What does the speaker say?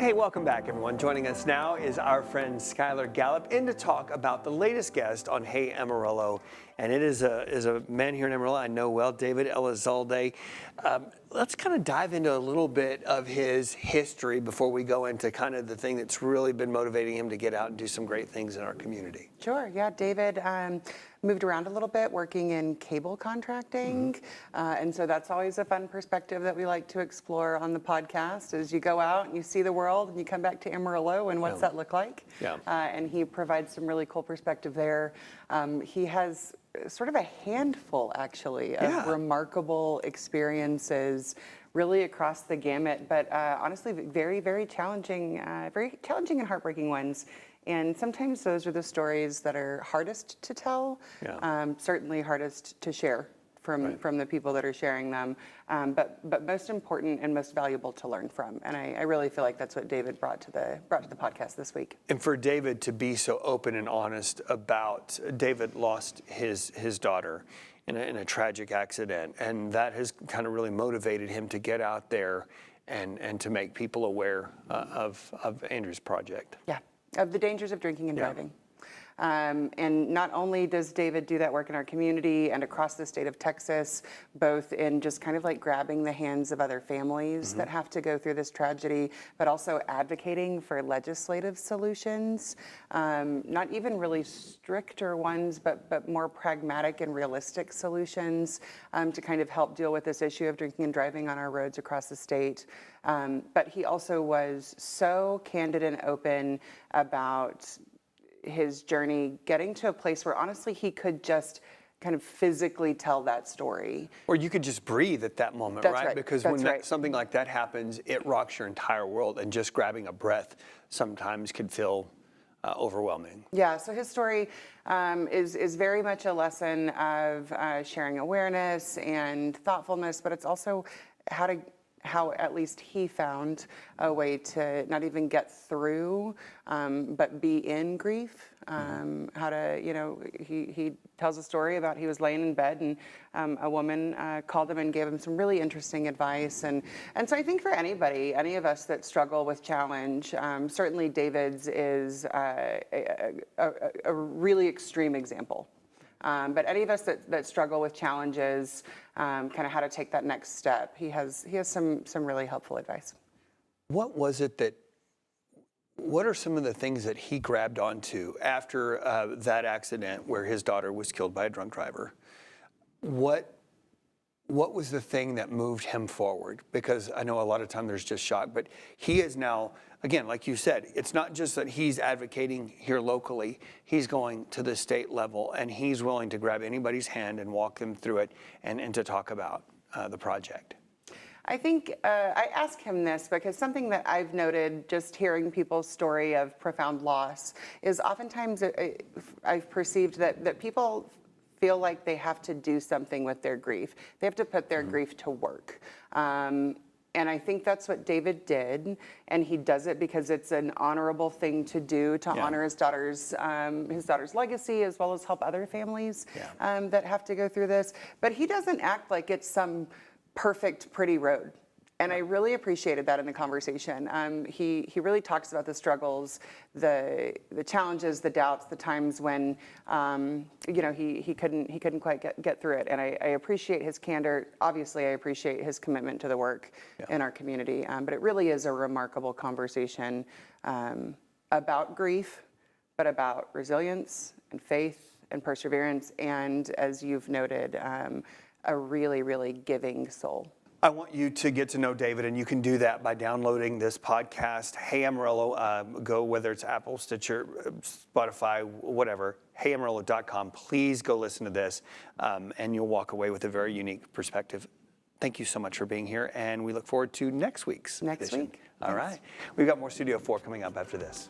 Hey, welcome back, everyone. Joining us now is our friend Skylar Gallo in to talk about the latest guest on Hey Amarillo. And it is a man here in Amarillo I know well, David Elizalde. Let's kind of dive into a little bit of his history before we go into kind of the thing that's really been motivating him to get out and do some great things in our community. Sure, yeah, David moved around a little bit working in cable contracting. And so that's always a fun perspective that we like to explore on the podcast is you go out and you see the world and you come back to Amarillo and what's that look like? Yeah. And he provides some really cool perspective there. He has sort of a handful actually of remarkable experiences really across the gamut, but honestly very, very challenging and heartbreaking ones. And sometimes those are the stories that are hardest to tell, certainly hardest to share from the people that are sharing them, but most important and most valuable to learn from. And I really feel like that's what David brought to the podcast this week. And for David to be so open and honest about, David lost his daughter in a tragic accident, and that has kind of really motivated him to get out there and to make people aware of Andrew's project. Yeah, of the dangers of drinking and driving. And not only does David do that work in our community and across the state of Texas, both in just kind of like grabbing the hands of other families that have to go through this tragedy, but also advocating for legislative solutions, not even really stricter ones, but more pragmatic and realistic solutions to kind of help deal with this issue of drinking and driving on our roads across the state. But he also was so candid and open about his journey getting to a place where honestly he could just kind of physically tell that story. Or you could just breathe at that moment, right? Because when something like that happens, it rocks your entire world, and just grabbing a breath sometimes could feel overwhelming. Yeah, so his story is very much a lesson of sharing awareness and thoughtfulness, but it's also how at least he found a way to not even get through, but be in grief. How to, he tells a story about he was laying in bed and a woman called him and gave him some really interesting advice. And so I think for any of us that struggle with challenge, certainly David's is a really extreme example. But any of us that struggle with challenges, kind of how to take that next step, he has some really helpful advice. What are some of the things that he grabbed onto after that accident where his daughter was killed by a drunk driver? What was the thing that moved him forward? Because I know a lot of time there's just shock, but he is now, again, like you said, it's not just that he's advocating here locally, he's going to the state level, and he's willing to grab anybody's hand and walk them through it and to talk about the project. I think I ask him this because something that I've noted just hearing people's story of profound loss is oftentimes I've perceived that people feel like they have to do something with their grief. They have to put their grief to work. And I think that's what David did, and he does it because it's an honorable thing to do to honor his daughter's legacy, as well as help other families that have to go through this. But he doesn't act like it's some perfect, pretty road. And I really appreciated that in the conversation. He really talks about the struggles, the challenges, the doubts, the times when he couldn't quite get through it. And I appreciate his candor. Obviously, I appreciate his commitment to the work in our community. But it really is a remarkable conversation about grief, but about resilience and faith and perseverance, and as you've noted, a really, really giving soul. I want you to get to know David, and you can do that by downloading this podcast, Hey Amarillo. Go, whether it's Apple, Stitcher, Spotify, whatever, heyamarillo.com. Please go listen to this, and you'll walk away with a very unique perspective. Thank you so much for being here, and we look forward to next week's edition. Week. All right. We've got more Studio 4 coming up after this.